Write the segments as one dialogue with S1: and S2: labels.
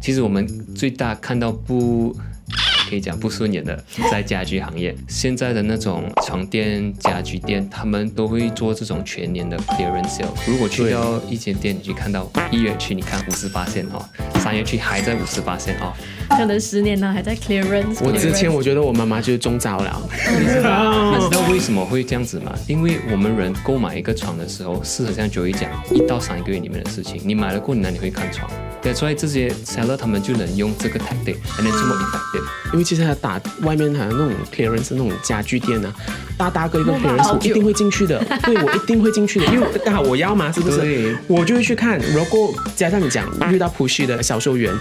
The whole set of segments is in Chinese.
S1: 其实我们最大看到可以讲不顺眼的，在家居行业，现在的那种床垫、家居店，他们都会做这种全年的 clearance sale。如果去到一间店，你去看到1月去，你看50%哦，3月去还在50%哦。
S2: 可能10年了还在 clearance。
S3: 我之前我觉得我妈妈就是中招了。
S1: 你知道为什么会这样子吗？因为我们人购买一个床的时候，是好像Joey讲，1到3个月里面的事情。你买了过后，哪里会看床？对，所以这些 seller 他们就能用这个 tactic，and then 这么 effective。
S3: 因为其实他打外面还有那种 clearance 那种家具店啊，大哥一个 clearance 我一定会进去的，对，我一定会进去的，因为刚好我要嘛，是不是？
S1: 对，
S3: 我就会去看。如果加上你讲遇到 pushy 的销售员，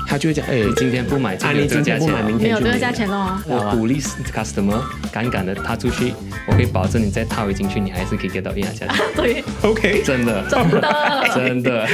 S3: 他就会讲，
S1: 今天不买，
S3: 你今天不买，明天就
S2: 没有这个价钱咯。
S1: 我鼓励 customer 敢敢的踏出去，我可以保证你再踏回进去，你还是可以 get 到一样价钱。
S2: 对
S3: ，OK，
S1: 真的，真的。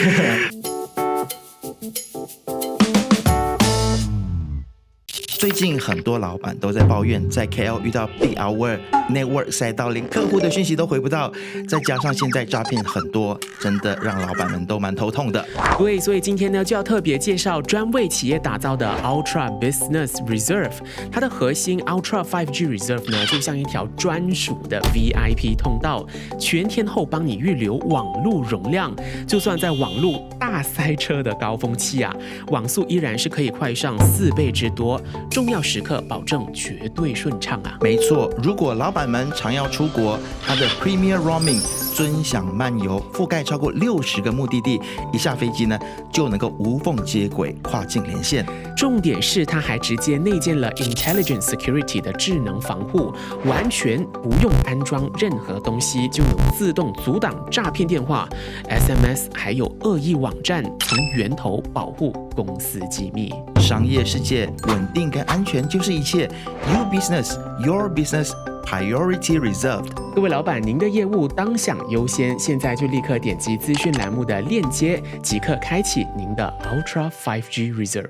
S4: 最近很多老板都在抱怨，在 KL 遇到 peak hour network 塞到连客户的讯息都回不到，再加上现在诈骗很多，真的让老板们都蛮头痛的。
S3: 对，所以今天呢就要特别介绍专为企业打造的 Ultra Business Reserve。它的核心 Ultra 5G Reserve 呢，就像一条专属的 VIP 通道，全天候帮你预留网路容量，就算在网路大塞车的高峰期啊，网速依然是可以快上4倍之多。重要时刻保证绝对顺畅啊！
S4: 没错，如果老板们常要出国，它的 Premier Roaming 尊享漫游，覆盖超过60个目的地，一下飞机呢就能够无缝接轨，跨境连线。
S3: 重点是它还直接内建了 Intelligent Security 的智能防护，完全不用安装任何东西，就能自动阻挡诈骗电话、SMS 还有恶意网站，从源头保护公司机密。
S4: 商业世界稳定跟安全就是一切。You business, your business, priority reserved。
S3: 各位老板，您的业务当享优先，现在就立刻点击资讯栏目的链接，即刻开启您的 Ultra 5G Reserve。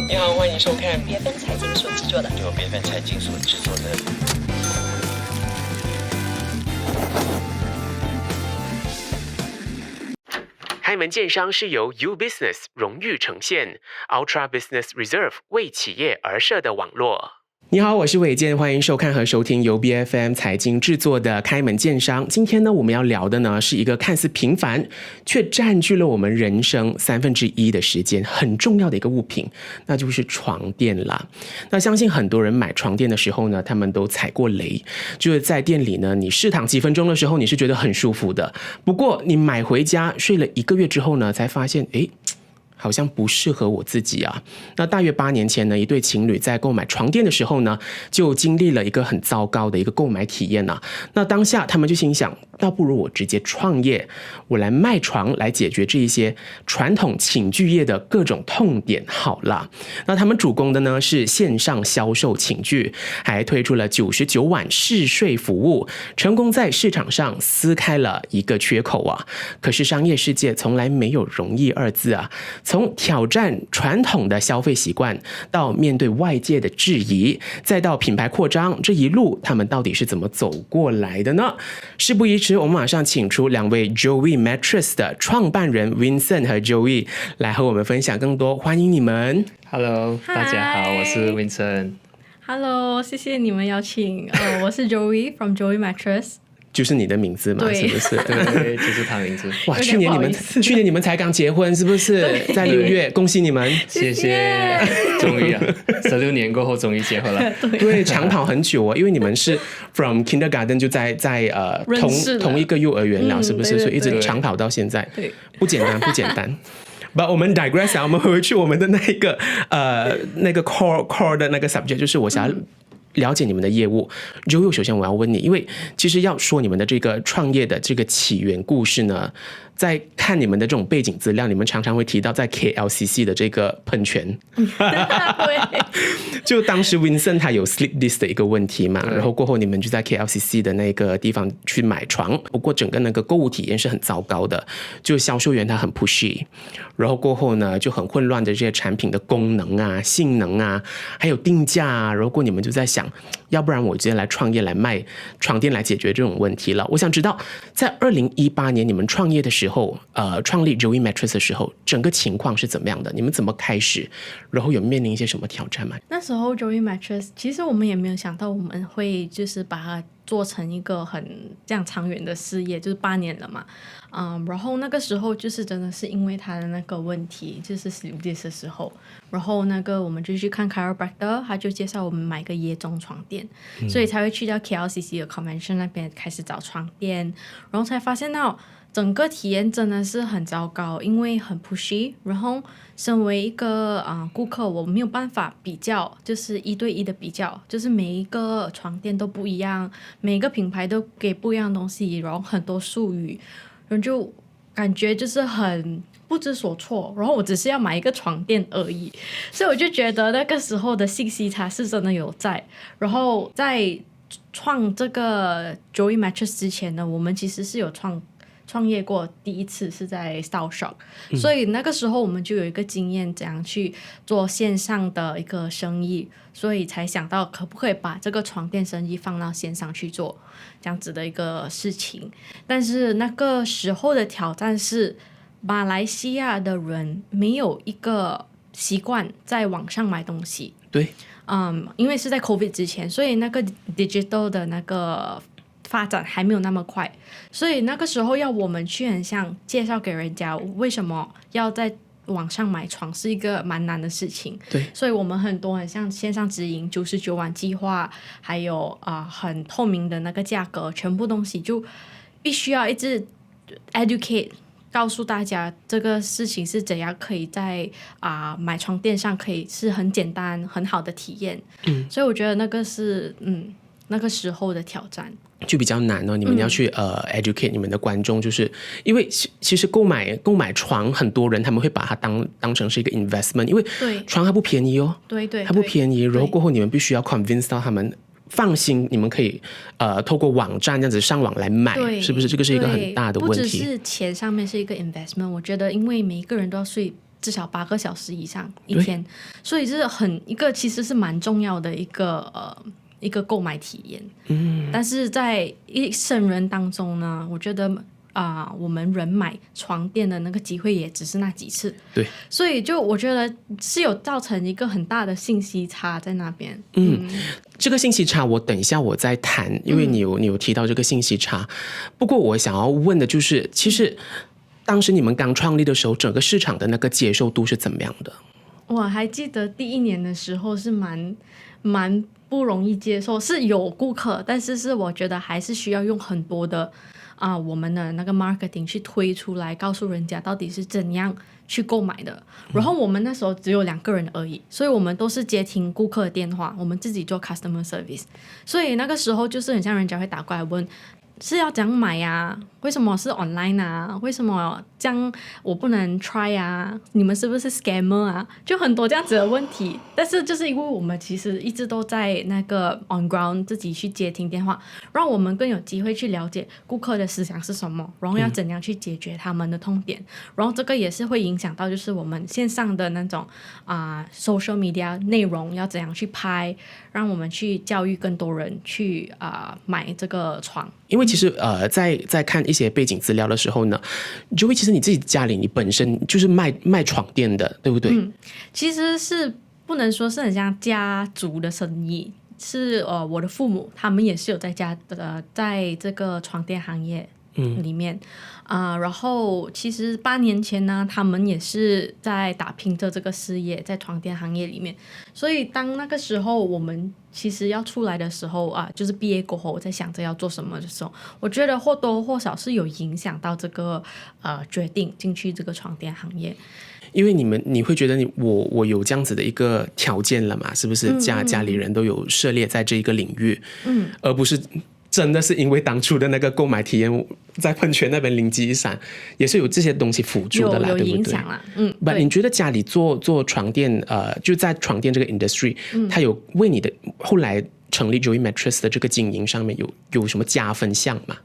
S3: 你好，欢迎收看
S5: 别分财经所制作的，
S4: 由别分财经所制作的。
S3: 开门见山是由 U Business 荣誉呈现 ，Ultra Business Reserve 为企业而设的网络。你好，我是伟健，欢迎收看和收听由 BFM 财经制作的开门见山。今天呢，我们要聊的呢是一个看似平凡，却占据了我们人生1/3的时间，很重要的一个物品，那就是床垫啦。那相信很多人买床垫的时候呢，他们都踩过雷，就是在店里呢，你试躺几分钟的时候，你是觉得很舒服的，不过你买回家睡了1个月之后呢，才发现，好像不适合我自己啊。那大约8年前呢，一对情侣在购买床垫的时候呢，就经历了一个很糟糕的一个购买体验啊。那当下他们就心想，倒不如我直接创业，我来卖床来解决这一些传统寝具业的各种痛点好了。那他们主攻的呢是线上销售寝具，还推出了99晚试睡服务，成功在市场上撕开了一个缺口啊。可是商业世界从来没有容易2字啊。从挑战传统的消费习惯，到面对外界的质疑，再到品牌扩张，这一路他们到底是怎么走过来的呢？事不宜迟，我们马上请出2位 Joey Mattress 的创办人 Vincent 和 Joey 来和我们分享更多，欢迎你们。
S1: Hello， 大家好，我是 Vincent。Hello，
S2: 谢谢你们邀请。我是 Joey from Joey Mattress。
S3: 就是你的名字嘛，是不是？
S1: 对，就是他名字。
S3: 哇，去年你们才刚结婚，是不是？在6月，恭喜你们！
S1: 谢谢，终于啊，16年过后终于结婚了。
S3: 对，长跑很久哦，因为你们是 from kindergarten 就在同一个幼儿园了，是不是？
S2: 对，
S3: 所以一直长跑到现在，
S2: 对，
S3: 不简单，不简单。我们 digress 啊，我们回去我们的那个 core 的那个 subject， 就是我想要了解你们的业务。Joey， 首先我要问你，因为其实要说你们的这个创业的这个起源故事呢，在看你们的这种背景资料，你们常常会提到在 KLCC 的这个喷泉。
S2: 对，
S3: 就当时 Vincent 他有 sleep disc 的一个问题嘛，然后过后你们就在 KLCC 的那个地方去买床，不过整个那个购物体验是很糟糕的，就销售员他很 pushy， 然后过后呢就很混乱的这些产品的功能啊、性能啊，还有定价啊，然后过后你们就在想，要不然我直接来创业来卖床垫来解决这种问题了。我想知道，在2018年你们创业的时候，创立 Joey Mattress 的时候，整个情况是怎么样的？你们怎么开始？然后有面临一些什么挑战吗？
S2: 那时候 Joey Mattress 其实我们也没有想到我们会就是把它做成一个很这样长远的事业，就是8年了嘛。然后那个时候就是真的是因为他的那个问题，就是 sleep disc 的时候，然后那个我们就去看 chiropractor， 他就介绍我们买个椰棕床垫，所以才会去到 KLCC 的 convention 那边开始找床垫，然后才发现到整个体验真的是很糟糕，因为很 pushy， 然后身为一个顾客，我没有办法比较，就是1对1的比较，就是每一个床垫都不一样，每一个品牌都给不一样的东西，然后很多术语，然后就感觉就是很不知所措，然后我只是要买一个床垫而已，所以我就觉得那个时候的信息差是真的有在。然后在创这个 Joey Mattress 之前呢，我们其实是有创业过，第一次是在 Style Shock，所以那个时候我们就有一个经验怎样去做线上的一个生意，所以才想到可不可以把这个床垫生意放到线上去做这样子的一个事情。但是那个时候的挑战是马来西亚的人没有一个习惯在网上买东西，
S3: 对，
S2: 因为是在 COVID 之前，所以那个 digital 的那个发展还没有那么快，所以那个时候要我们去很像介绍给人家为什么要在网上买床是一个蛮难的事情。
S3: 对，
S2: 所以我们很多很像线上直营99晚计划，还有很透明的那个价格，全部东西就必须要一直 educate，告诉大家这个事情是怎样可以在买床垫上可以是很简单很好的体验。所以我觉得那个是那个时候的挑战
S3: 就比较难哦，你们要去educate 你们的观众，就是因为其实购买床，很多人他们会把它当成是一个 investment， 因为床还不便宜哦，
S2: 对，
S3: 还不便宜，然后过后你们必须要 convince 到他们放心，你们可以透过网站这样子上网来买，是不是？这个是一个很大的问题。
S2: 不只是钱上面是一个 investment， 我觉得因为每一个人都要睡至少8个小时以上一天，所以是其实是蛮重要的一个购买体验。但是在一生人当中呢，我觉得我们人买床垫的那个机会也只是那几次，
S3: 对，
S2: 所以就我觉得是有造成一个很大的信息差在那边。
S3: 这个信息差我等一下我再谈，因为你有提到这个信息差。不过我想要问的就是，其实当时你们刚创立的时候，整个市场的那个接受度是怎么样的？
S2: 我还记得第1年的时候是蛮不容易接受，是有顾客，但是我觉得还是需要用很多的我们的那个 marketing 去推出来，告诉人家到底是怎样去购买的。然后我们那时候只有2个人而已，所以我们都是接听顾客的电话，我们自己做 customer service， 所以那个时候就是很像人家会打过来问是要怎样买啊，为什么是 online 啊，为什么这样我不能 try 啊，你们是不是 scammer 啊，就很多这样子的问题。但是就是因为我们其实一直都在那个 on ground 自己去接听电话，让我们更有机会去了解顾客的思想是什么，然后要怎样去解决他们的痛点。然后这个也是会影响到就是我们线上的那种social media 内容要怎样去拍，让我们去教育更多人去买这个床。
S3: 因为其实在看一些背景资料的时候呢，Joey其实你自己家里你本身就是卖床垫的，对不对？
S2: 其实是不能说是很像家族的生意，是我的父母他们也是有在在这个床垫行业里面然后其实8年前呢，他们也是在打拼着这个事业，在床垫行业里面。所以当那个时候我们其实要出来的时候就是毕业过后我在想着要做什么的时候，我觉得或多或少是有影响到这个决定进去这个床垫行业。
S3: 因为你会觉得我有这样子的一个条件了嘛，是不是家里人都有涉猎在这一个领域，而不是真的是因为当初的那个购买体验在喷泉那边灵机一闪，也是有这些东西辅助的啦，
S2: 有
S3: 对不对？
S2: 影响啦。
S3: 你觉得家里做床垫就在床垫这个 industry，它有为你的后来成立 Joey Mattress 的这个经营上面有什么加分项吗？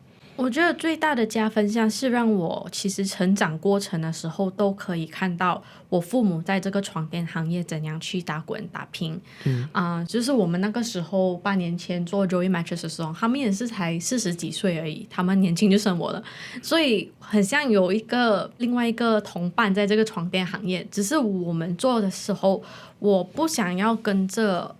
S2: 我觉得最大的加分项是让我其实成长过程的时候都可以看到我父母在这个床垫行业怎样去打滚打拼。就是我们那个时候8年前做 Joey Mattress 的时候，他们也是才40几岁而已，他们年轻就生我了，所以很像有另外一个同伴在这个床垫行业，只是我们做的时候，我不想要跟着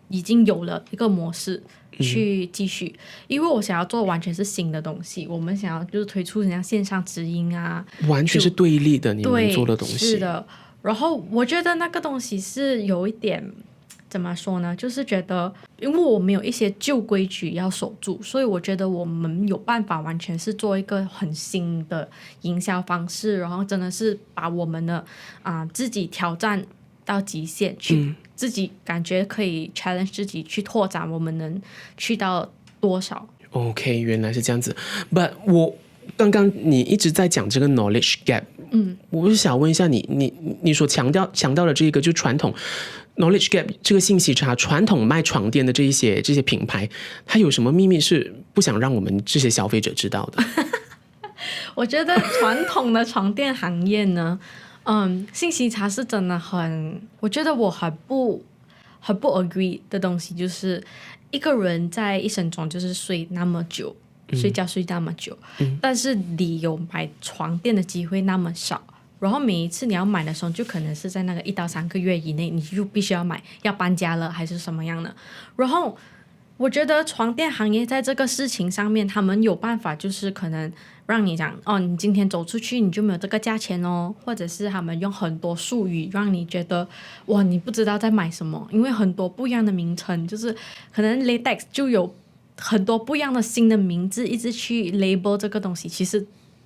S2: 已经有了一个模式去继续，因为我想要做完全是新的东西，我们想要就是推出像线上直音啊，
S3: 完全是对立的，你们做的东西。
S2: 是的，然后我觉得那个东西是有一点怎么说呢，就是觉得因为我们有一些旧规矩要守住，所以我觉得我们有办法完全是做一个很新的营销方式，然后真的是把我们的自己挑战到极限去，自己感觉可以 challenge 自己去拓展我们能去到多少。
S3: OK， 原来是这样子。 But 我刚刚你一直在讲这个 knowledge gap， 我是想问一下你所强调的这个就传统 knowledge gap 这个信息差，传统卖床垫的这些品牌，它有什么秘密是不想让我们这些消费者知道的？
S2: 我觉得传统的床垫行业呢信息差是真的我觉得我很不 agree 的东西，就是一个人在一生中就是睡那么久，睡觉睡那么久，但是你有买床垫的机会那么少，然后每一次你要买的时候就可能是在那个1到3个月以内，你就必须要买，要搬家了还是什么样的。然后我觉得床垫行业在这个事情上面，他们有办法，就是可能让你讲你今天走出去你就没有这个价钱哦，或者是他们用很多术语让你觉得哇你不知道在买什么，因为很多不一样的名称，就是可能 latex 就有很多不一样的新的名字一直去 label 这个东西，其实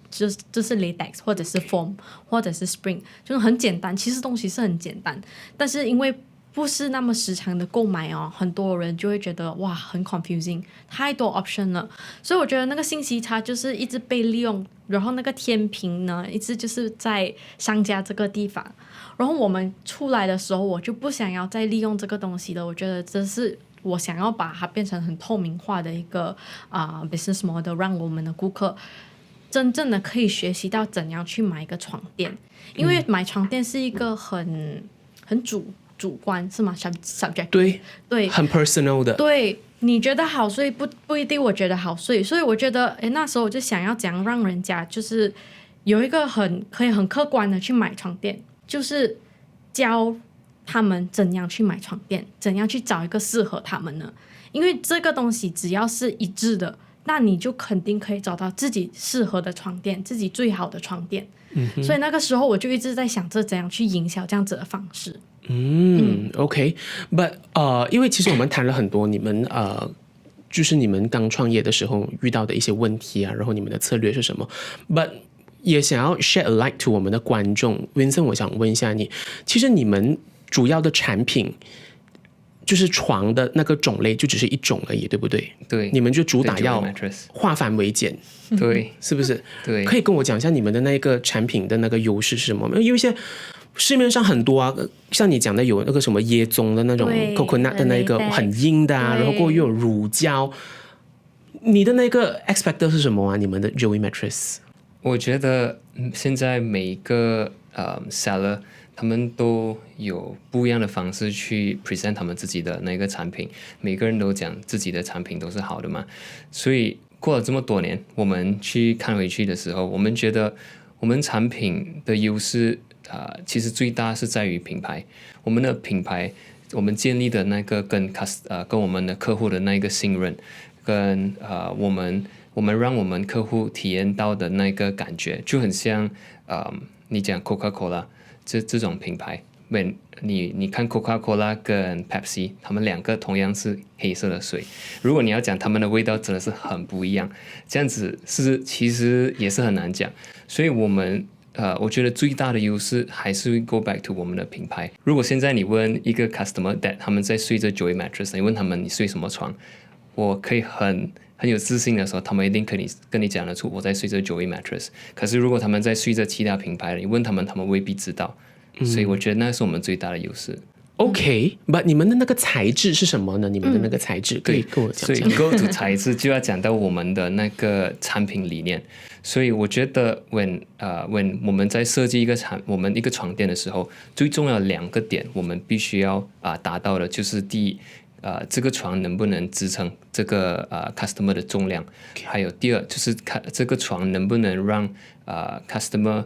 S2: 就是 latex 或者是 foam 或者是 spring， 就是很简单，其实东西是很简单，但是因为不是那么时常的购买很多人就会觉得哇很 confusing， 太多 option 了，所以我觉得那个信息差就是一直被利用，然后那个天平呢一直就是在商家这个地方，然后我们出来的时候我就不想要再利用这个东西了，我觉得这是我想要把它变成很透明化的一个business model， 让我们的顾客真正的可以学习到怎样去买一个床垫，因为买床垫是一个很主观是吗 subject 对
S3: 很 personal 的，
S2: 对，你觉得好睡不一定我觉得好睡，所以我觉得那时候我就想要怎样让人家就是有一个可以很客观的去买床垫，就是教他们怎样去买床垫，怎样去找一个适合他们呢，因为这个东西只要是一致的，那你就肯定可以找到自己适合的床垫，自己最好的床垫。所以那个时候我就一直在想着怎样去营销这样子的方式。
S3: OK， but 因为其实我们谈了很多你们就是你们刚创业的时候遇到的一些问题啊，然后你们的策略是什么 ，but 也想要 shed a light to 我们的观众。Vincent， 我想问一下你，其实你们主要的产品就是床的那个种类就只是一种而已，对不对？
S1: 对，
S3: 你们就主打要化繁为简，
S1: 对，
S3: 是不是？
S1: 对，
S3: 可以跟我讲一下你们的那个产品的那个优势是什么吗？因为现在市面上很多啊，像你讲的有那个什么椰棕的那种 coconut 的那个很硬的啊，然后过后又有乳胶，你的那个 expect 是什么啊？你们的 Joey Mattress？
S1: 我觉得现在每一个seller他们都有不一样的方式去 present 他们自己的那个产品，每个人都讲自己的产品都是好的嘛，所以过了这么多年，我们去看回去的时候，我们觉得我们产品的优势其实最大是在于品牌，我们的品牌，我们建立的那个跟我们的客户的那个信任，跟我们让我们客户体验到的那个感觉，就很像你讲 Coca-Cola 这种品牌，你看 Coca-Cola 跟 Pepsi， 他们两个同样是黑色的水，如果你要讲他们的味道真的是很不一样，这样子其实也是很难讲，所以我觉得最大的优势还是 go back to 我们的品牌。如果现在你问一个 customer that 他们在睡着 Joey Mattress， 你问他们你睡什么床，我可以很有自信的时候，他们一定跟你讲得出我在睡着 Joey Mattress。可是如果他们在睡着其他品牌的，你问他们，他们未必知道。所以我觉得那是我们最大的优势。
S3: OK，but 你们的那个材质是什么呢？你们的那个材质可以跟我讲
S1: 所以
S3: 讲。
S1: go to 材质就要讲到我们的那个产品理念。所以我觉得 when 我们在设计我们一个床垫的时候，最重要的2个点我们必须要达到的，就是第一，这个床能不能支撑这个customer 的重量，还有第二就是这个床能不能让customer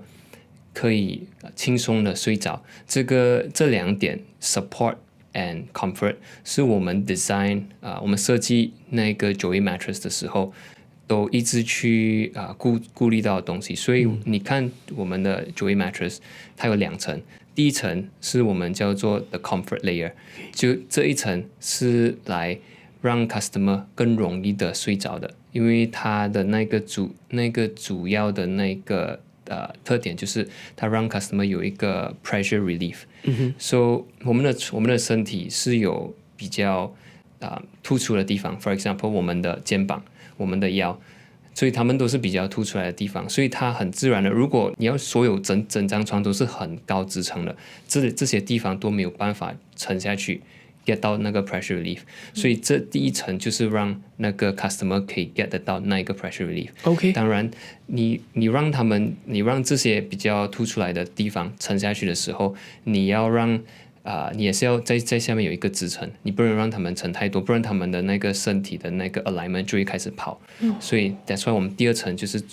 S1: 可以轻松的睡着。这2点 support and comfort 是我们 design 我们设计那个 Joey mattress 的时候都一直去顾虑到的东西。所以你看我们的 Joey mattress 它有2层，第一层是我们叫做 the comfort layer， 就这一层是来让 customer 更容易的睡着的，因为它的那个主要的那个特点就是它让 customer 有一个 pressure relief。So 我们的身体是有比较突出的地方 ，for example 我们的肩膀、我们的腰，所以他们都是比较凸出来的地方，所以它很自然的。如果你要所有整张床都是很高支撑的，这些地方都没有办法沉下去 get 到那个 pressure relief， 所以这第一层就是让那个 customer 可以 get 得到那一个 pressure relief。OK， 当然你让这些比较凸出来的地方沉下去的时候，你要让你也是要在下面有一个支撑，你不能让他们沉太多，不然他们的那个身体的那个 alignment 就会开始跑。所以 that's why 我们第2层就是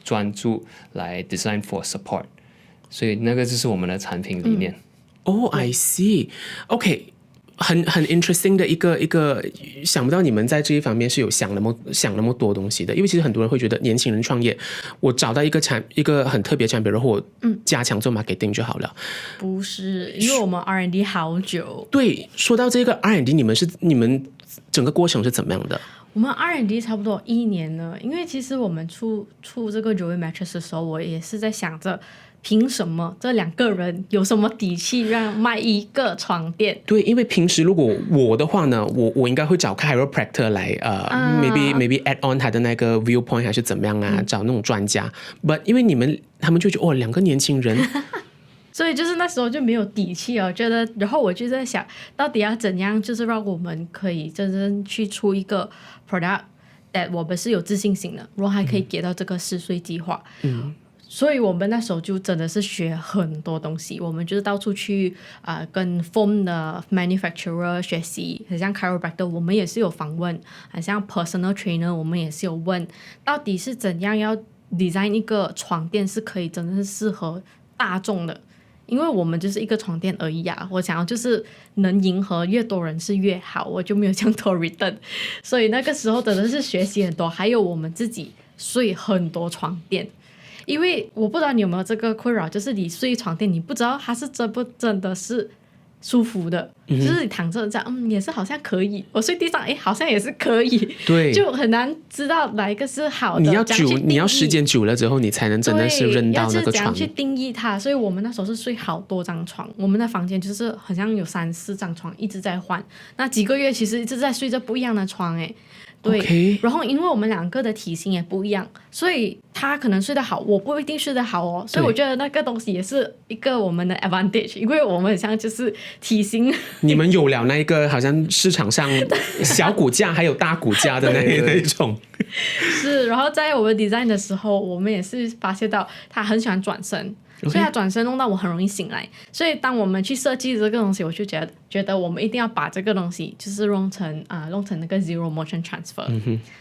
S1: 专注来 design for support， 所以那个就是我们的产品理念。
S3: I see。OK。很 interesting 的一个，想不到你们在这一方面是有想那么多东西的。因为其实很多人会觉得年轻人创业，我找到一个很特别的产品，然后我加强做 marketing 就好了。
S2: 不是，因为我们 R&D 好久。
S3: 对，说到这个 R&D， 你们整个过程是怎么样的？
S2: 我们 R&D 差不多1年了，因为其实我们出这个 Joey mattress 的时候，我也是在想着，凭什么这2个人有什么底气让卖一个床垫？
S3: 对，因为平时如果我的话呢，我应该会找 chiropractor 来maybe add on 他的那个 viewpoint 还是怎么样啊，找那种专家。But 因为他们就觉得2个年轻人。
S2: 所以就是那时候就没有底气哦，觉得，然后我就在想，到底要怎样，就是让我们可以真正去出一个 product that 我们是有自信心的，然后还可以给到这个10岁计划。所以我们那时候就真的是学很多东西，我们就是到处去跟 foam 的 manufacturer 学习，很像 chiropractor 我们也是有访问，很像 personal trainer 我们也是有问，到底是怎样要 design 一个床垫是可以真的是适合大众的。因为我们就是一个床垫而已啊，我想要就是能迎合越多人是越好，我就没有这样多 return， 所以那个时候真的是学习很多，还有我们自己睡很多床垫，因为我不知道你有没有这个困扰，就是你睡床垫你不知道它是真的是舒服的，就是你躺着这样也是好像可以，我睡地上好像也是可以，
S3: 对，
S2: 就很难知道哪一个是好的。
S3: 你要时间久了之后你才能真的是认到那个床，要是怎样
S2: 去定义它。所以我们那时候是睡好多张床，我们的房间就是好像有3-4张床一直在换，那几个月其实一直在睡着不一样的床对，okay. 然后因为我们2个的体型也不一样，所以他可能睡得好，我不一定睡得好哦。所以我觉得那个东西也是一个我们的 advantage， 因为我们很像就是体型。你
S3: 们有了那一个好像市场上小骨架还有大骨架的那一种。
S2: 是，然后在我们 design 的时候，我们也是发现到他很喜欢转身。所以他转身弄到我很容易醒来，所以当我们去设计这个东西，我就觉得我们一定要把这个东西就是弄成那个 zero motion transfer，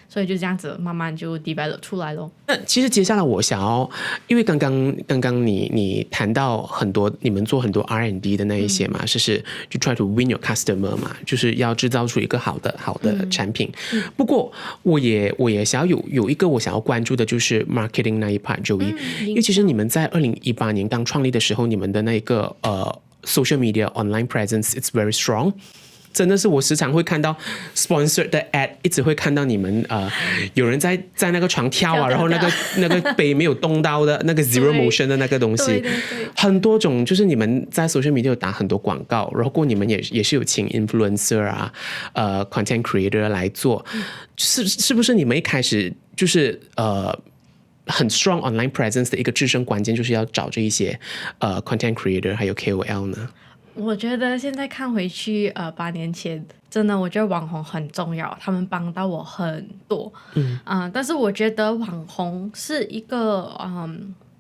S2: 所以就这样子慢慢就 develop 出来咯。
S3: 那其实接下来我想要，因为刚刚你谈到很多你们做很多 R&D 的那一些嘛，就是就 try to win your customer 嘛，就是要制造出一个好的产品。不过我也想要有一个我想要关注的就是 marketing 那一 part Joey，因为其实你们在2018年刚创立的时候，你们的那个social media online presence it's very strong， 真的是我时常会看到 sponsored 的 ad， 一直会看到你们有人在那个床跳啊，然后那个杯没有动到的那个 zero motion 的那个东西，对，很多种，就是你们在 social media 有打很多广告，然后你们也是有请 influencer 啊content creator 来做，是不是你们一开始就是很 strong online presence 的一个制胜关键就是要找这一些content creator 还有 KOL 呢？
S2: 我觉得现在看回去，8年前真的我觉得网红很重要，他们帮到我很多。但是我觉得网红是一个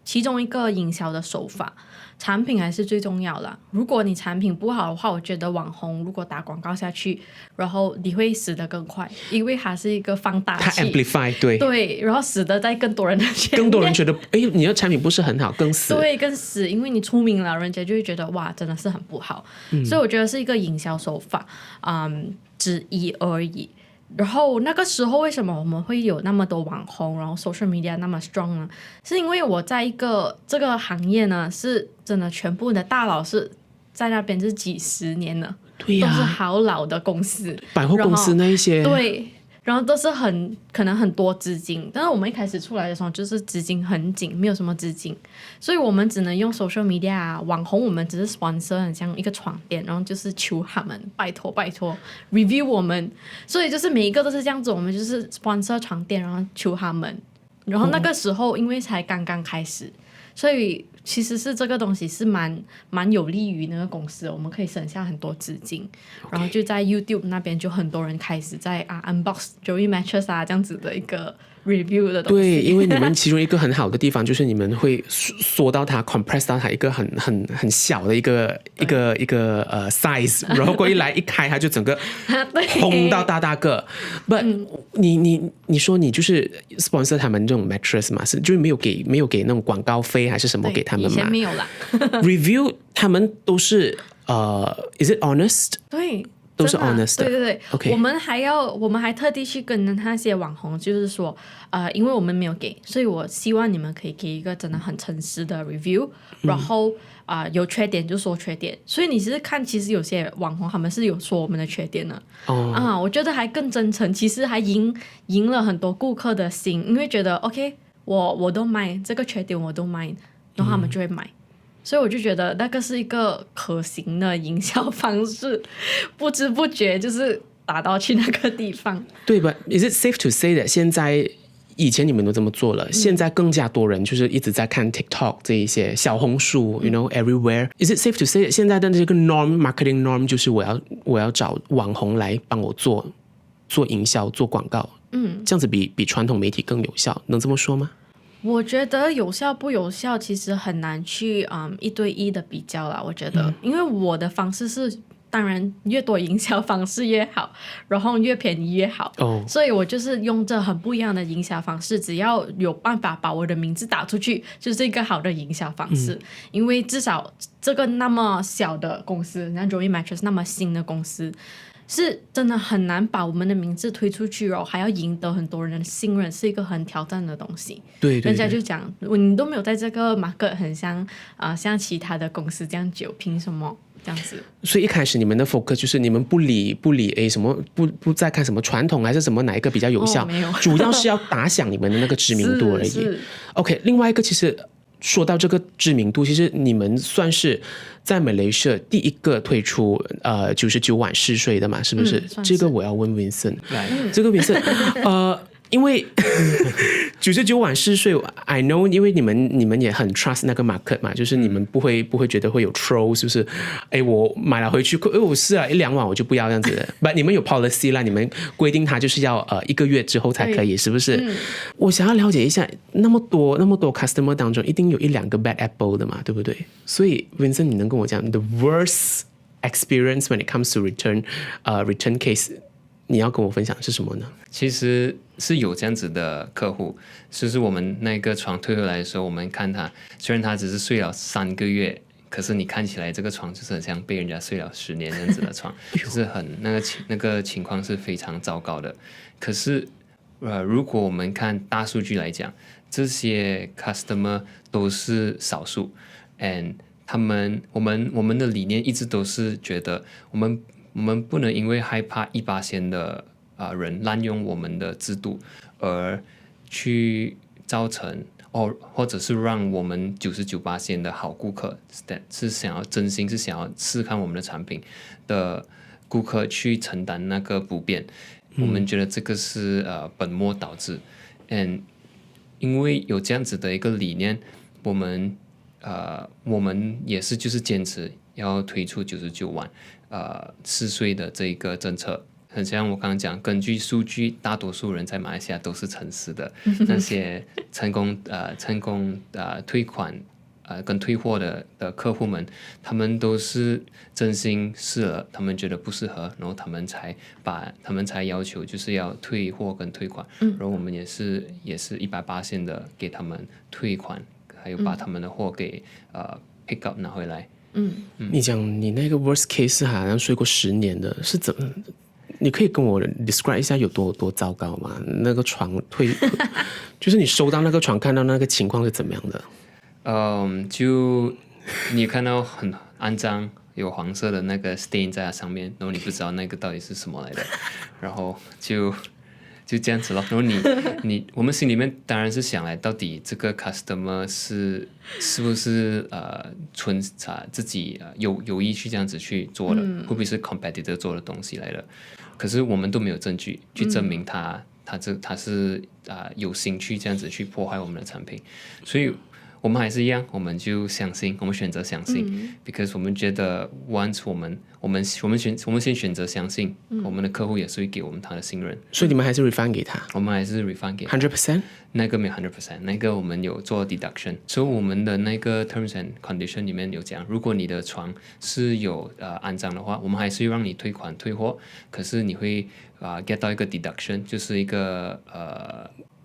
S2: 其中一个营销的手法，产品还是最重要的。如果你产品不好的话，我觉得网红如果打广告下去，然后你会死得更快，因为它是一个放大器，
S3: 它 amplify
S2: 对，然后死得在更多人的前面，
S3: 更多人觉得你的产品不是很好，更死。
S2: 对，更死，因为你出名了，人家就会觉得哇，真的是很不好。所以我觉得是一个营销手法之一而已。然后那个时候为什么我们会有那么多网红，然后 social media 那么 strong 呢？是因为我在这个行业呢，是真的全部的大佬是在那边是几十年了，
S3: 对呀，
S2: 都是好老的公司，
S3: 百货公司那一些，
S2: 对。然后都是可能很多资金，但是我们一开始出来的时候就是资金很紧，没有什么资金，所以我们只能用 social media 网红，我们只是 sponsor 很像一个床垫，然后就是求他们拜托 review 我们，所以就是每一个都是这样子，我们就是 sponsor 床垫，然后求他们，然后那个时候因为才刚刚开始，所以其实是这个东西是蛮有利于那个公司的，我们可以省下很多资金，然后就在 YouTube 那边就很多人开始在unbox Joey Mattress 这样子的一个 review 的东西。
S3: 对，因为你们其中一个很好的地方就是你们会缩到它 compress 到它一个很小的一个size， 然后过一来一开它就整个轰到大个。But 你说你就是 sponsor 他们这种 mattress 嘛，是就是没有给那种广告费还是什么给他们嘛？
S2: 以前没有啦。
S3: Review 他们都是is it honest？
S2: 对。
S3: 都是 honest 的。
S2: 对
S3: ，okay.
S2: 我们还特地去跟那些网红，就是说，因为我们没有给，所以我希望你们可以给一个真的很诚实的 review，然后有缺点就说缺点。所以你是看，其实有些网红他们是有说我们的缺点的，我觉得还更真诚，其实还赢了很多顾客的心，因为觉得 OK， 我都买这个缺点我都买，然后他们就会买。所以我就觉得那个是一个可行的营销方式，不知不觉就是打到去那个地方。
S3: 对吧 ？Is it safe to say that 现在以前你们都这么做了，现在更加多人就是一直在看 TikTok 这一些小红书，you know everywhere. Is it safe to say that 现在的这个 marketing norm 就是我要找网红来帮我做营销、做广告，这样子比传统媒体更有效，能这么说吗？
S2: 我觉得有效不有效其实很难去一对一的比较啦，我觉得，因为我的方式是当然越多营销方式越好，然后越便宜越好，所以我就是用这很不一样的营销方式，只要有办法把我的名字打出去就是一个好的营销方式，因为至少这个那么小的公司像 Joey Mattress 那么新的公司是真的很难把我们的名字推出去哦，还要赢得很多人的信任，是一个很挑战的东西。
S3: 对，
S2: 人家就讲你都没有在这个 market 很像其他的公司这样久，凭什么这样子？
S3: 所以一开始你们的 focus 就是你们不理什么不再看什么传统还是什么哪一个比较有效，
S2: 没有，
S3: 主要是要打响你们的那个知名度而已。OK， 另外一个其实。说到这个知名度，其实你们算是在马来西亚第一个推出99晚试睡的嘛，是不是？这个我要问 Vincent，这个 Vincent，因为99晚试睡 ，I know， 因为你们也很 trust 那个 market 嘛，就是你们不会觉得会有 troll， 是不是？哎，我买了回去，我试了1-2晚我就不要这样子的。不，你们有 policy 啦，你们规定它就是要1个月之后才可以，是不是？我想要了解一下，那么多 customer 当中，一定有1-2个 bad apple 的嘛，对不对？所以 Vincent， 你能跟我讲 the worst experience when it comes to return case？你要跟我分享是什么呢？
S1: 其实是有这样子的客户，就是我们那个床退回来的时候，我们看他，虽然他只是睡了3个月，可是你看起来这个床就是很像被人家睡了10年这样子的床，就是很那个情况是非常糟糕的。可是如果我们看大数据来讲，这些 customer 都是少数 ，and 我们的理念一直都是觉得我们不能因为害怕1%的人滥用我们的制度，而去造成或者是让我们99%的好顾客是真心是想要试看我们的产品的顾客去承担那个不便。我们觉得这个是本末倒置，因为有这样子的一个理念，我们我们也是就是坚持要推出99万4岁的这一个政策。很像我刚刚讲，根据数据，大多数人在马来西亚都是诚实的。那些成功退款跟退货的客户们，他们都是真心试了，他们觉得不适合，然后他们才要求就是要退货跟退款。然后我们也是100%的给他们退款，还有把他们的货给pick up 拿回来。
S3: 你讲你那个 worst case 好像睡过10年的，是怎么？你可以跟我 describe 一下有多糟糕吗？那个床就是你收到那个床，看到那个情况是怎么样的？
S1: 就你看到很肮脏，有黄色的那个 stain 在它上面，然后你不知道那个到底是什么来的，然后就这样子咯。然后我们心里面当然是想来，到底这个 customer 是不是自己有意去这样子去做的，会不会是 competitor 做的东西来的？可是我们都没有证据去证明他是有心去这样子去破坏我们的产品，所以我们还是一样，我们就相信，我们选择相信，because 我们觉得 once 我们先选择相信，我们的客户也是会给我们他的信任，
S3: 所以你们还是 refund 给他？
S1: 我们还是 refund 给他
S3: 100%？
S1: 那个没有 100%， 那个我们有做 deduction， 所以我们的那个 terms and condition 里面有讲，如果你的床是有肮脏的话，我们还是让你退款退货，可是你会get 到一个 deduction， 就是一个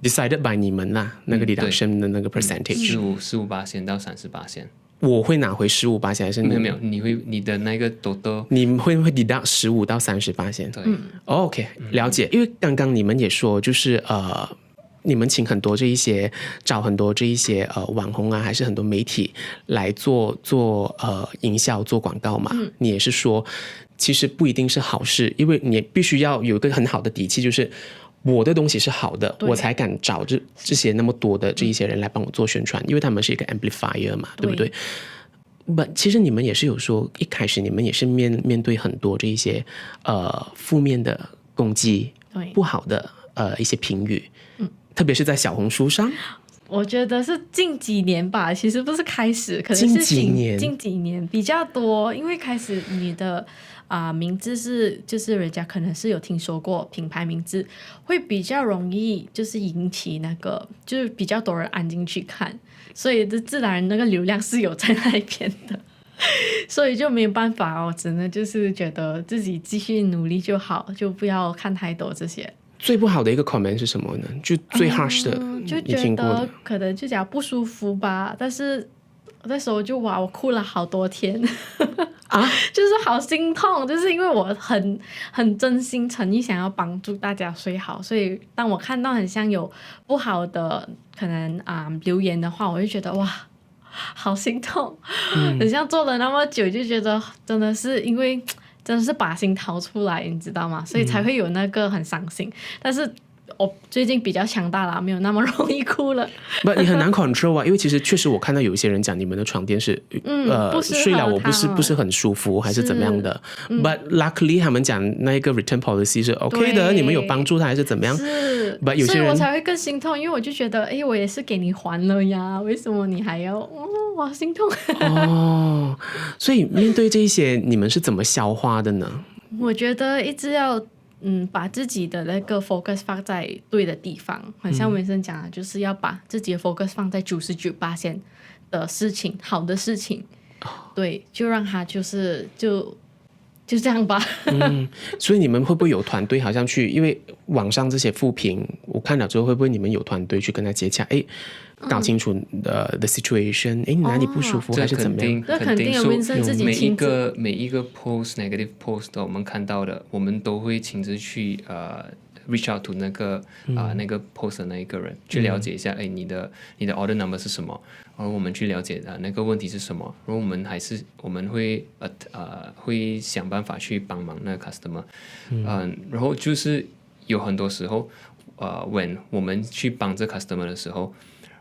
S3: decided by 你们啦，那个 deduction 的那个 percentage，15%
S1: 到30%。
S3: 我会拿回15%还是
S1: 没有，你的那个 total
S3: 你会 deduct 15%到30%？
S1: 对
S3: ，OK， 了解。因为刚刚你们也说，就是你们请很多找很多这一些网红啊，还是很多媒体来做营销做广告嘛。你也是说，其实不一定是好事，因为你必须要有一个很好的底气，就是我的东西是好的，我才敢找这些那么多的这一些人来帮我做宣传，因为他们是一个 amplifier 嘛，对不对？But 其实你们也是有说，一开始你们也是面对很多这一些负面的攻击，不好的一些评语，特别是在小红书上。
S2: 我觉得是近几年吧，其实不是开始，可能是近几年比较多，因为开始你的名字就是人家可能是有听说过品牌名字，会比较容易就是引起那个就是比较多人按进去看，所以自然那个流量是有在那边的，所以就没有办法哦，只能就是觉得自己继续努力就好，就不要看太多这些。
S3: 最不好的一个 comment 是什么呢？就最 harsh 的，
S2: 就觉得可能就讲不舒服吧，但是那时候就我哭了好多天就是好心痛，就是因为我很真心诚意想要帮助大家睡好，所以当我看到很像有不好的可能留言的话，我就觉得哇好心痛，很像做了那么久就觉得真的是因为真的是把心掏出来，你知道吗？所以才会有那个很伤心。但是我最近比较强大了，没有那么容易哭了。
S3: 不，你很难 control 啊，因为其实确实我看到有一些人讲你们的床垫是睡了我不是很舒服，还是怎么样的。But luckily 他们讲那一个 return policy 是 OK 的，你们有帮助他还是怎么样？
S2: 是，
S3: But 有些人
S2: 所以我才会更心痛，因为我就觉得，我也是给你还了呀，为什么你还要？我好心痛。
S3: 所以面对这些，你们是怎么消化的呢？
S2: 我觉得一直要把自己的那个 focus 放在对的地方，很像文生讲的，就是要把自己的 focus 放在99%的事情，好的事情，对，就让他就这样吧。
S3: 所以你们会不会有团队好像去，因为网上这些负评我看了之后，会不会你们有团队去跟他接洽，搞清楚the situation， 你哪里不舒服还是怎么样？
S2: 这肯定有Vincent自己亲自
S1: 每一个 negative post 我们看到的，我们都会亲自去reach out to 那个 post 的那一个人，去了解一下，你的 order number 是什么，然后我们去了解那个问题是什么，然后我们会想办法去帮忙那个 customer，然后就是有很多时候when 我们去帮这 customer 的时候，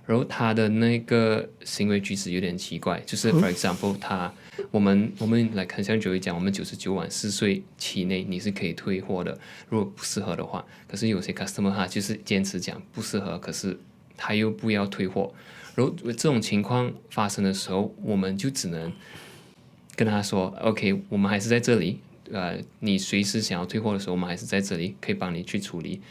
S1: 然后他的那个行为举止有点奇怪，就是 for example 我们来很像Joey讲，我们99万4岁期内你是可以退货的，如果不适合的话，可是有些 customer 他就是坚持讲不适合，可是他又不要退货，然后这种情况发生的时候，我们就只能跟他说 OK， 我们还是在这里，你随时想要退货的时候，我们还是在这里，可以帮你去处理。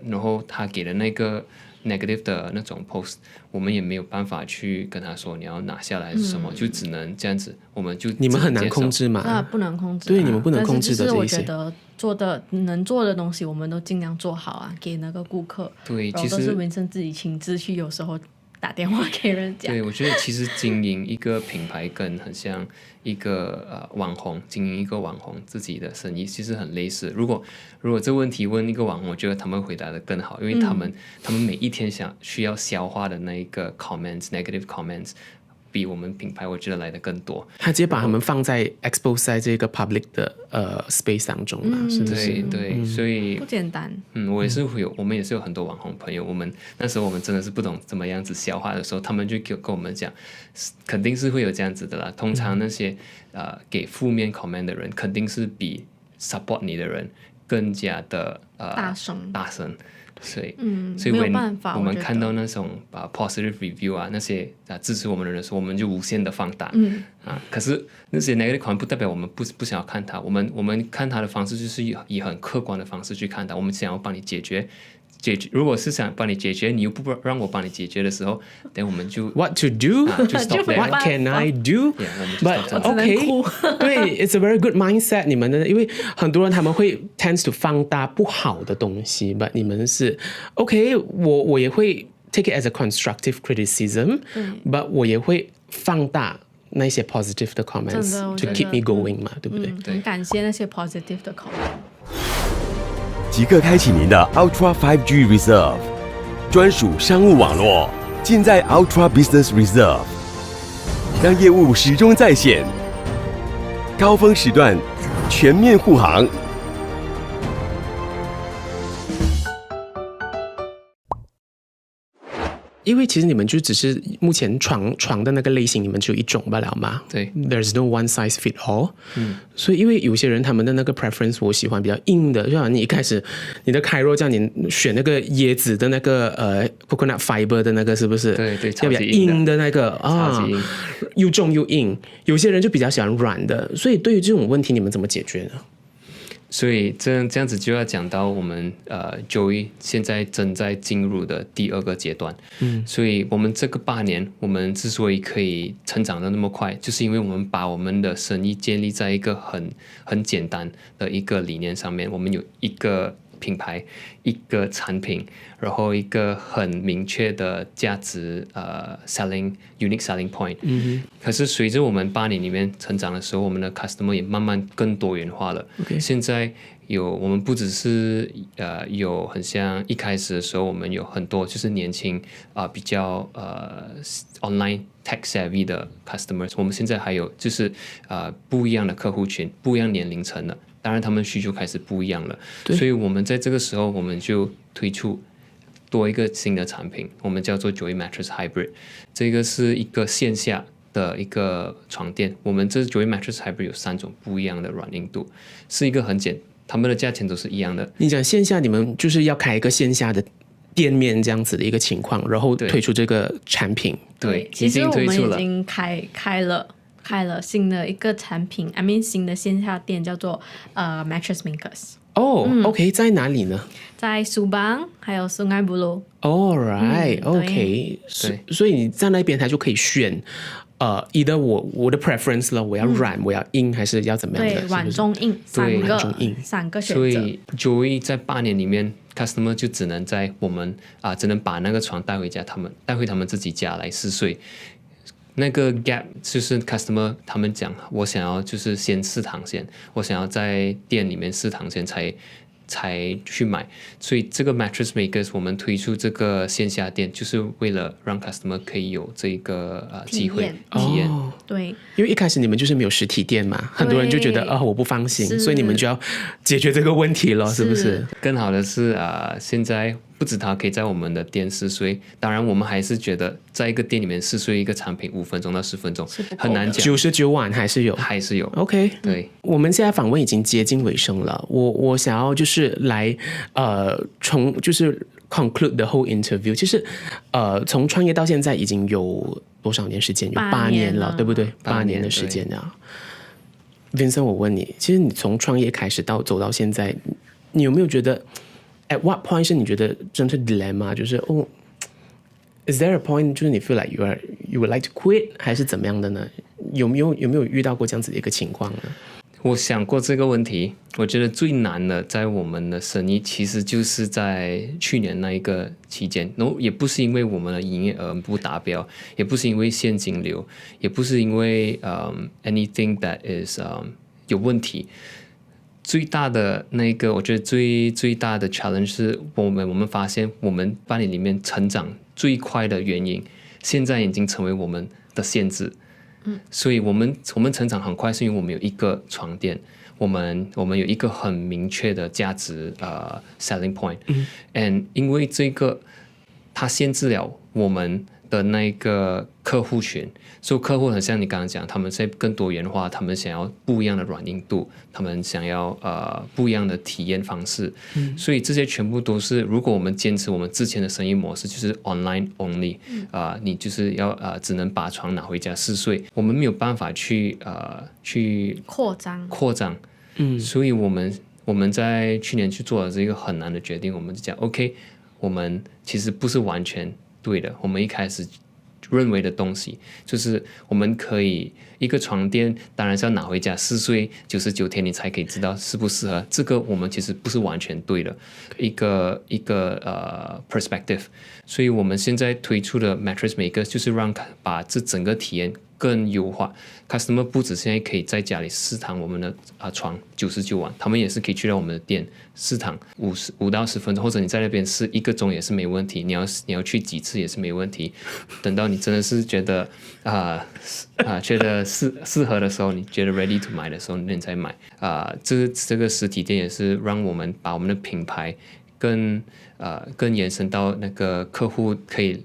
S1: 然后他给的那个 negative 的那种 post， 我们也没有办法去跟他说你要拿下来还是什么，就只能这样子，我们就
S4: 你们很难控制吗？
S2: 不能控制。
S4: 对，你们不能控制的
S2: 但是
S4: 这一些。
S2: 我觉得能做的东西，我们都尽量做好啊，给那个顾客。
S1: 对，
S2: 然后都是Vincent自己亲自去，有时候打电话给人家。
S1: 对，我觉得其实经营一个品牌跟很像一个网红，经营一个网红自己的生意其实很类似。如果这问题问一个网红，我觉得他们回答的更好，因为他们每一天需要消化的那一个 negative comments。比我们品牌我觉得来的更多，
S3: 他直接把他们放在 expose 在这个 public 的space 当中嘛，是不是？
S1: 对，所以
S2: 不简单。
S1: 我们也是有很多网红朋友，那时候我们真的是不懂怎么样子消化的时候，他们就跟我们讲，肯定是会有这样子的啦。通常那些给负面 comment 的人，肯定是比 support 你的人更加的大声。所以
S2: 没有办法，
S1: 我们看到那种positive review 啊，那些支持我们的人的时候，我们就无限的放大。可是那些 negative comment 不代表我们不想要看它，我们看它的方式就是以很客观的方式去看它，我们想要帮你解决。如果是想帮你解决，你又不让我帮你解决的时候，等我们就
S3: What to do?
S1: 就 stop there.
S3: What can I do?
S1: But
S3: OK， 对 ，It's a very good mindset。你们的，因为很多人他们会 tends to 放大不好的东西 ，but 你们是 OK， 我也会 take it as a constructive criticism，but 我也会放大那些 positive 的 comments to keep me going 嘛，对不对？
S2: 很感谢那些 positive 的 comment。
S5: 即刻开启您的 Ultra 5G Reserve 专属商务网络，尽在 Ultra Business Reserve， 让业务始终在线，高峰时段全面护航。
S3: 因为其实你们就只是目前床的那个类型，你们只有一种罢了嘛。
S1: 对
S3: ，There's no one size fit all。所以因为有些人他们的那个 preference， 我喜欢比较硬的，就像你一开始你的开肉这样，你选那个椰子的那个coconut fiber 的那个是不是？
S1: 对，
S3: 要比较硬的那个
S1: 超级硬，
S3: 又重又硬。有些人就比较喜欢软的，所以对于这种问题，你们怎么解决呢？
S1: 所以这样子就要讲到我们Joey 现在正在进入的第2个阶段。所以我们这个8年，我们之所以可以成长的那么快，就是因为我们把我们的生意建立在一个很简单的一个理念上面。我们有一个品牌，一个产品，然后一个很明确的价值unique selling point。可是随着我们8年里面成长的时候，我们的 customer 也慢慢更多元化了。现在我们不只是有很像一开始的时候，我们有很多就是年轻比较online tech savvy 的 customers。我们现在还有就是不一样的客户群，不一样年龄层的。当然他们需求开始不一样了，所以我们在这个时候我们就推出多一个新的产品，我们叫做 Joey Mattress Hybrid。这个是一个线下的一个床垫，我们这 Joey Mattress Hybrid 有3种不一样的软硬度，是一个他们的价钱都是一样的。
S3: 你讲线下，你们就是要开一个线下的店面这样子的一个情况，然后推出这个产品。
S1: 对，
S2: 其实我们已经开了新的一个产品 新的线下店叫做Mattress Makers。OK，
S3: 在哪里呢？
S2: 在Subang还有Sungai Buloh。All
S3: right，OK， 所以你在那边，它就可以选either 我的 preference 了，我要软，我要硬，还是要怎么样的？
S2: 对，软中硬三个选择。
S1: 所以 Joey 在8年里面 ，customer 就只能在我们只能把那个床带回他们自己家来试睡。那个 gap 就是 customer 他们讲，我想要就是先试躺先，我想要在店里面试躺先才去买。所以这个 Mattress Makers 我们推出这个线下店，就是为了让 customer 可以有这个机会体验。
S2: 对，
S3: 因为一开始你们就是没有实体店嘛，很多人就觉得我不放心，所以你们就要解决这个问题了，是不是？
S1: 更好的是现在不止它可以在我们的店试睡，当然我们还是觉得在一个店里面试睡一个产品5分钟到10分钟很难讲
S3: ，99晚还是有。OK，
S1: 对，
S3: 我们现在访问已经接近尾声了，我想要就是来就是 conclude the whole interview， 其实从创业到现在已经有多少年时间？有8年了，对不对？8年的时间啊。Vincent， 我问你，其实你从创业开始走到现在，你有没有觉得 at what point 是你觉得真是 dilemma， 就是is there a point 就是你 feel like you would like to quit 还是怎么样的呢？有没有遇到过这样子的一个情况呢？
S1: 我想过这个问题，我觉得最难的在我们的生意其实就是在去年那一个期间，然后也不是因为我们的营业额不达标，也不是因为现金流，也不是因为anything that is 有问题。最大的那个，我觉得最大的 challenge 是我们发现我们班里里面成长最快的原因，现在已经成为我们的限制。所以我们成长很快，是因为我们有一个床垫，我们有一个很明确的价值selling point，and 因为这个它限制了我们的那个客户群，所以客户很像你刚刚讲，他们在更多元化，他们想要不一样的软硬度，他们想要不一样的体验方式，所以这些全部都是，如果我们坚持我们之前的生意模式，就是 online only，你就是要只能把床拿回家试睡，我们没有办法去扩张，所以我们在去年去做了这个很难的决定，我们就讲 OK， 我们其实不是完全对的，我们一开始认为的东西就是我们可以一个床垫当然是要拿回家试睡99天你才可以知道适不适合，这个我们其实不是完全对的一个perspective， 所以我们现在推出的 Mattress Maker 就是把这整个体验更优化。 Customer 不止现在可以在家里试躺我们的床99晚，他们也是可以去到我们的店试躺5到10分钟，或者你在那边试1个钟也是没问题，你要去几次也是没问题。等到你真的是觉得觉得适合的时候，你觉得 ready to 买的时候，你再买。这个实体店也是让我们把我们的品牌更延伸到那个客户可以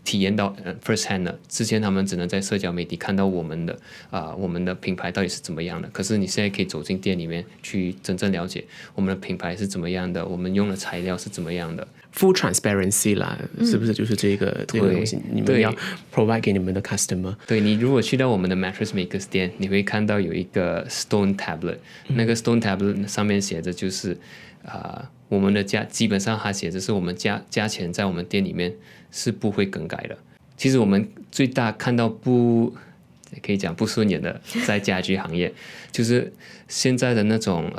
S1: 体验到first hand 的。之前他们只能在社交媒体看到我们的品牌到底是怎么样的，可是你现在可以走进店里面去真正了解我们的品牌是怎么样的，我们用的材料是怎么样的。
S3: Full transparency 啦，是不是就是这个东西你们要 provide 给你们的 customer？
S1: 对，你如果去到我们的 Mattress Makers 店，你会看到有一个 stone tablet，那个 stone tablet 上面写着就是我们的基本上它写着是我们价钱在我们店里面是不会更改的。其实我们最大看到可以讲不顺眼的在家居行业，就是现在的那种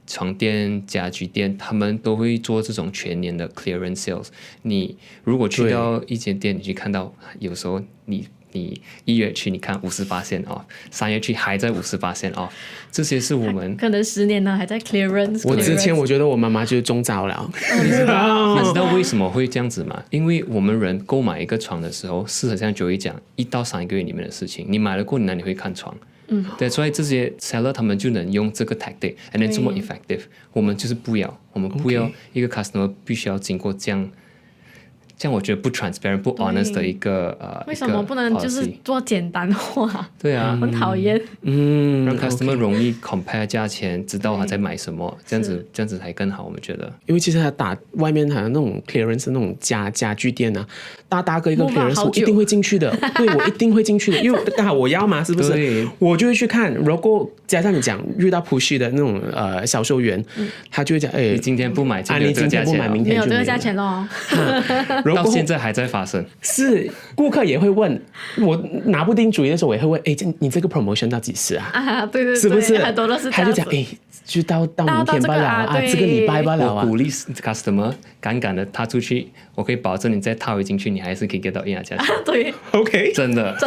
S1: 床垫家居店，他们都会做这种全年的 clearance sales。你如果去到一间店，你去看到有时候你1月去你看50% off，3月去还在50% off， 这些是我们
S2: 可能10年了还在 clearance。
S3: 我之前我觉得我妈妈就是中招了。
S1: 你知道为什么会这样子吗？因为我们人购买一个床的时候，是很像Joey讲1到3个月里面的事情，你买了过后你哪里会看床？对，所以这些 seller 他们就能用这个 tactic and then 这么 effective。我们就是我们不要一个 customer 必须要经过这样我觉得不 transparent 不 honest 的一个
S2: 为什么不能就是做简单化？
S1: 对啊，
S2: 很讨厌。
S1: 让 customer 容易 compare 价钱，知道他在买什么，这样子才更好，我们觉得。
S3: 因为其实他打外面好像那种 clearance 那种家具店啊，大个一个 clearance 我一定会进去的。对，我一定会进去的，因为刚好我要嘛，是不是？我就会去看。如果加上你讲遇到 pushy 的那种销售员，他就会讲，
S1: 你今天不买就没有这个价钱，
S3: 明天就
S2: 没有这个价钱咯。
S1: 到现在还在发生。
S3: 是顾客也会问，我拿不定主意的时候，我也会问，你这个 promotion 到几时啊？
S2: 对，
S3: 是不是？
S2: 很多都是这样子。
S3: 他就讲，就到明天罢了这个礼拜罢了
S1: 我鼓励 customer 敢的踏出去，我可以保证你再套回进去，你还是可以 get 到一样价钱。
S2: 对
S3: ，OK，
S1: 真的。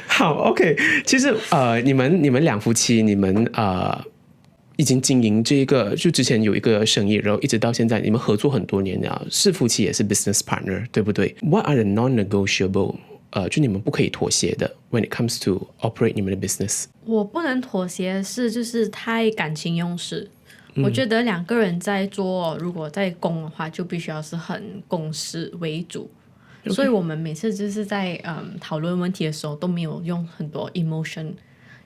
S3: 好 ，OK， 其实你们两夫妻，你们已经经营这个，就之前有一个生意，然后一直到现在，你们合作很多年了，是夫妻也是 business partner， 对不对 ？What are the non-negotiable？ 就你们不可以妥协的 ，when it comes to operate 你们的 business。
S2: 我不能妥协是就是太感情用事。我觉得2个人在做，如果在攻的话，就必须要是很公事为主。所以我们每次就是在讨论问题的时候都没有用很多 emotion。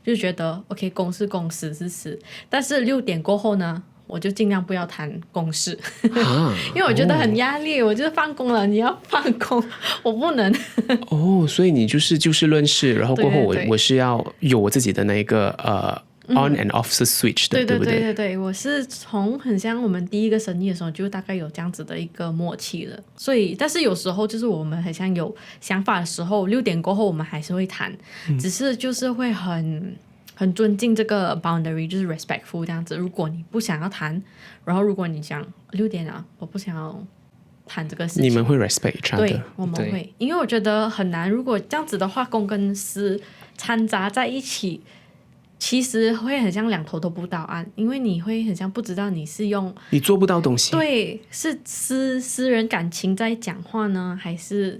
S2: 就觉得 OK， 公是公，死是死，但是6点过后呢，我就尽量不要谈公事，
S3: 啊
S2: 因为我觉得很压力。我就是放工了，你要放工，我不能。
S3: 哦，所以你就是就事论事，然后过后我
S2: 对对对
S3: 我是要有我自己的那个on and off 是 switch 的，
S2: 对
S3: 不对？
S2: 对，我是从很像我们第一个生意的时候就大概有这样子的一个默契了。所以，但是有时候就是我们很像有想法的时候，6点过后我们还是会谈，只是就是会很尊敬这个 boundary， 就是 respectful 这样子。如果你不想要谈，然后如果你讲6点啊，我不想要谈这个事情，
S3: 你们会 respect each other？
S2: 对，我们会，因为我觉得很难。如果这样子的话，公跟私掺杂在一起，其实会很像两头都不到岸，因为你会很像不知道你是用
S3: 你做不到东西。
S2: 对是私人感情在讲话呢，还是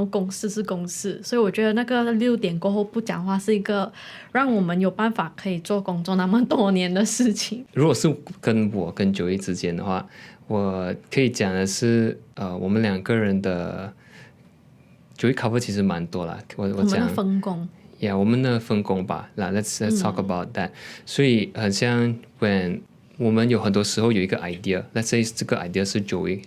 S2: 公事是公事。所以我觉得那个6点过后不讲话是一个让我们有办法可以做工作那么多年的事情。
S1: 如果是跟我跟Joey之间的话，我可以讲的是，我们2个人的Joey cover 其实蛮多啦。我
S2: 们的
S1: 讲
S2: 分工。
S1: 我们的分工吧。Let's talk about that。所以很像 when 我们有很多时候有一个 idea，let's say 这个 idea 是 Joey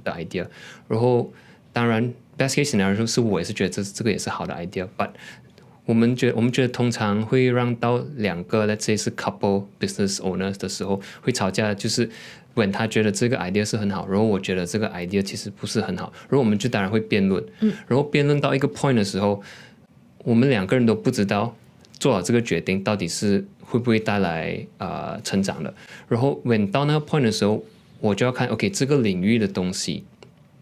S1: 的 idea， 然后当然 best case scenario 是我也是觉得这个也是好的 idea，but 我们觉得通常会让到2个 let's say 是 couple business owners 的时候会吵架，就是 when 他觉得这个 idea 是很好，然后我觉得这个 idea 其实不是很好，然后我们就当然会辩论，然后辩论到一个 point 的时候，我们2个人都不知道做了这个决定到底是会不会带来成长的。然后 when 到那个 point 的时候，我就要看 OK 这个领域的东西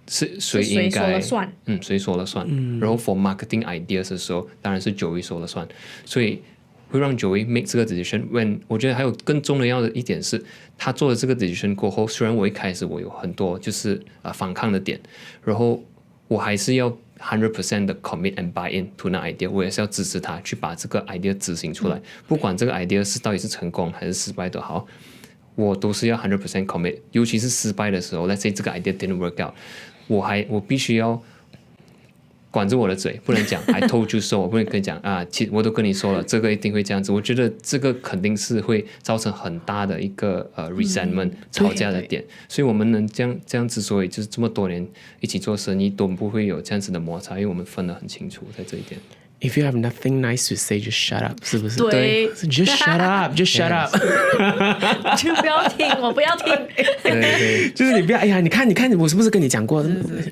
S1: 是谁应该
S2: 说了算，
S1: 谁说了算。然后 for marketing ideas 的时候，当然是 Joey 说了算，所以会让 Joey make 这个 decision。when 我觉得还有更重要的一点是，他做了这个 decision 过后，虽然我一开始我有很多就是反抗的点，然后我还是要100% 的 commit and buy in to 那 idea， 我也是要支持他去把这个 idea 执行出来，不管这个 idea 是到底是成功还是失败都好，我都是要100% commit。尤其是失败的时候 ，let's say 这个 idea didn't work out， 我必须要管住我的嘴，不能讲 I told you so， 我不能跟你讲其实我都跟你说了，这个一定会这样子。我觉得这个肯定是会造成很大的一个resentment 吵架的点，所以我们能这样之所以就是这么多年一起做生意都不会有这样子的摩擦，因为我们分得很清楚在这一点。
S3: If you have nothing nice to say, just shut up， 是不是？
S2: 对
S3: ，just shut up，just shut up，
S2: 就不要听，我不要听。
S1: 对
S3: 就是你不要，哎呀，你看，我是不是跟你讲过？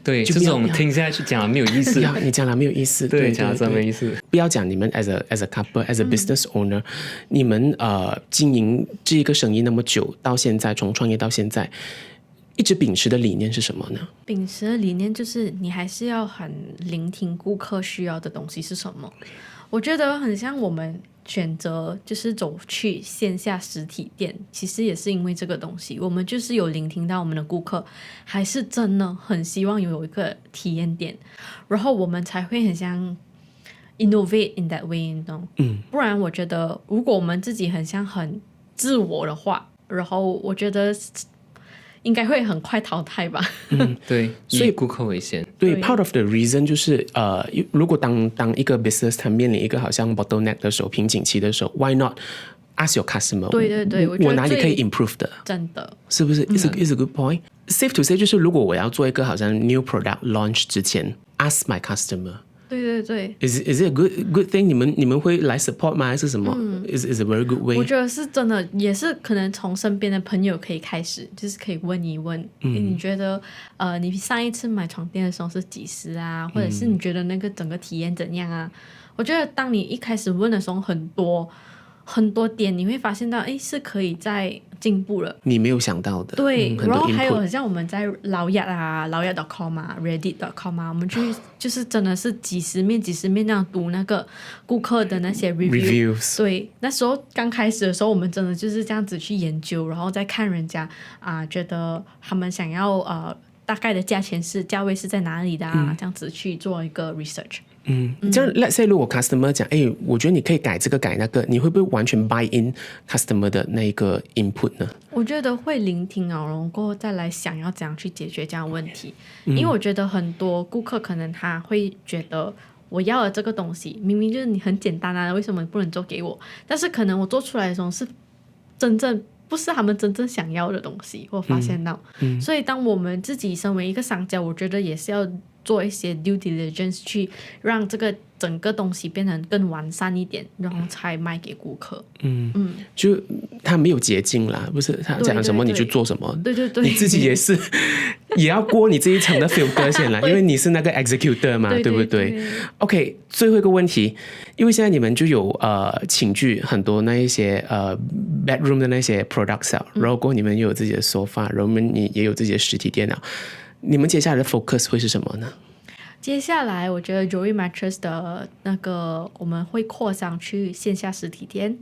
S1: 对，这种听下去讲了没有意思。
S3: 你讲了没有意思，对，
S1: 讲了真没意思。
S3: 不要讲你们 as a couple as a business owner，你们经营这一个生意那么久，到现在从创业到现在，一直秉持的理念是什么呢？
S2: 秉持的理念就是你还是要很聆听顾客需要的东西是什么。我觉得很像我们选择就是走去线下实体店，其实也是因为这个东西，我们就是有聆听到我们的顾客还是真的很希望有一个体验店，然后我们才会很像 innovate in that way， 你懂？不然我觉得如果我们自己很像很自我的话，然后我觉得应该会很快淘汰吧。
S1: 对，
S3: 所以
S1: 以顾客为先。
S3: 对
S2: 对
S3: ，part of the reason 就是如果当一个 business 它面临一个好像 bottleneck 的时候、瓶颈期的时候 ，why not ask your customer？
S2: 对我觉得
S3: 我哪里可以 improve 的？
S2: 真的，
S3: 是不是？Is a good point. Safe to say 就是如果我要做一个好像 new product launch 之前 ，ask my customer。
S2: 对。
S3: Is it a good thing？ 你们会来 support 吗？还是什么？Is a very good way？
S2: 我觉得是真的，也是可能从身边的朋友可以开始，就是可以问一问，你觉得你上一次买床垫的时候是几时啊？或者是你觉得那个整个体验怎样啊？我觉得当你一开始问的时候，很多点你会发现到，是可以再进步了。
S3: 你没有想到的，
S2: 对，
S3: 很多
S2: 然后还有
S3: input
S2: 很像我们在老亚.com 啊 Reddit.com 啊，我们就是真的是几十面那样读那个顾客的那些
S3: reviews。
S2: 对，那时候刚开始的时候，我们真的就是这样子去研究，然后再看人家觉得他们想要大概的价位是在哪里的这样子去做一个 research。
S3: 这样 let's say 如果 customer 讲，我觉得你可以改这个改那个，你会不会完全 buy in customer 的那个 input 呢？
S2: 我觉得会聆听然后过后再来想要怎样去解决这样的问题，因为我觉得很多顾客可能他会觉得我要的这个东西明明就是你很简单为什么你不能做给我？但是可能我做出来的时候是真正不是他们真正想要的东西，我发现到。所以当我们自己身为一个商家，我觉得也是要做一些 due diligence 去让这个整个东西变成更完善一点，然后才卖给顾客。
S3: 就他没有捷径啦，不是他讲什么你就做什么。
S2: 对，
S3: 你自己也是也要过你这一层的 filter 先啦，因为你是那个 executor 嘛，对不对 ？OK， 最后一个问题，因为现在你们就有寝具很多那一些bedroom 的那些 products 啊，然后过后你们又有自己的 sofa， 然后你也有自己的实体电脑，你们接下来的 focus 会是什么呢？
S2: 接下来我觉得 Joey Mattress 的那个我们会扩张去线下实体店，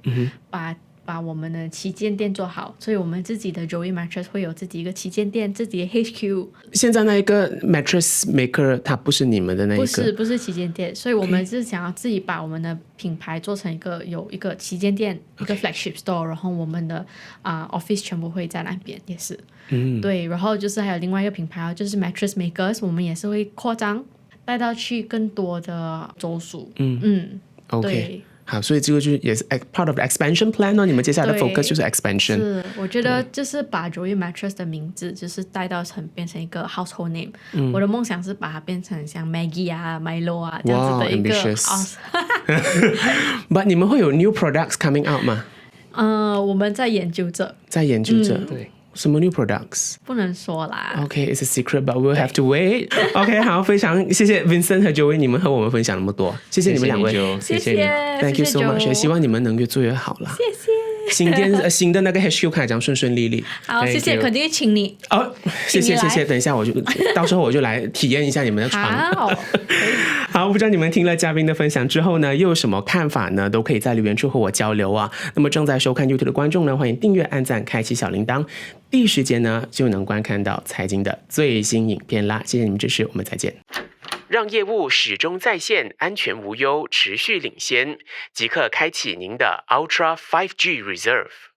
S2: 把我们的旗舰店做好，所以我们自己的 Joey Mattress 会有自己一个旗舰店，自己的 HQ。
S3: 现在那一个 mattress maker 它不是你们的那一个，
S2: 不是旗舰店，所以我们是想要自己把我们的品牌做成有一个旗舰店，一个 flagship store， 然后我们的office 全部会在那边，也是。对，然后就是还有另外一个品牌就是 Mattress Makers， 我们也是会扩张带到去更多的州属。
S3: OK。
S2: 对，
S3: 好，所以这个就也是 part of the expansion plan 哦。你们接下来的 focus 就是 expansion。
S2: 是，我觉得就是把 Joey Mattress 的名字就是带到变成一个 household name。我的梦想是把它变成像 Maggie 啊、Milo 啊这样子的一个。
S3: But 你们会有 new products coming out 吗？
S2: 我们在研究着。
S1: 对。
S3: 什么 new products？
S2: 不能说啦。
S3: Okay, it's a secret, but we'll have to wait. OK， 好，非常谢谢 Vincent 和 Joey， 你们和我们分享那么多，谢谢你们两位，
S1: 谢谢你
S3: ，Thank you so much， 也希望你们能越做越好啦。
S2: 谢谢。
S3: 新的那个 HQ 看起来顺利利。
S2: 好，谢谢，肯定会请你。
S3: 谢谢。等一下到时候我就来体验一下你们的床。好，不知道你们听了嘉宾的分享之后呢，又有什么看法呢？都可以在留言处和我交流啊。那么正在收看 YouTube 的观众呢，欢迎订阅、按赞、开启小铃铛，第一时间呢就能观看到财经的最新影片啦。谢谢你们支持，我们再见。
S6: 让业务始终在线，安全无忧，持续领先，即刻开启您的 Ultra 5G Reserve。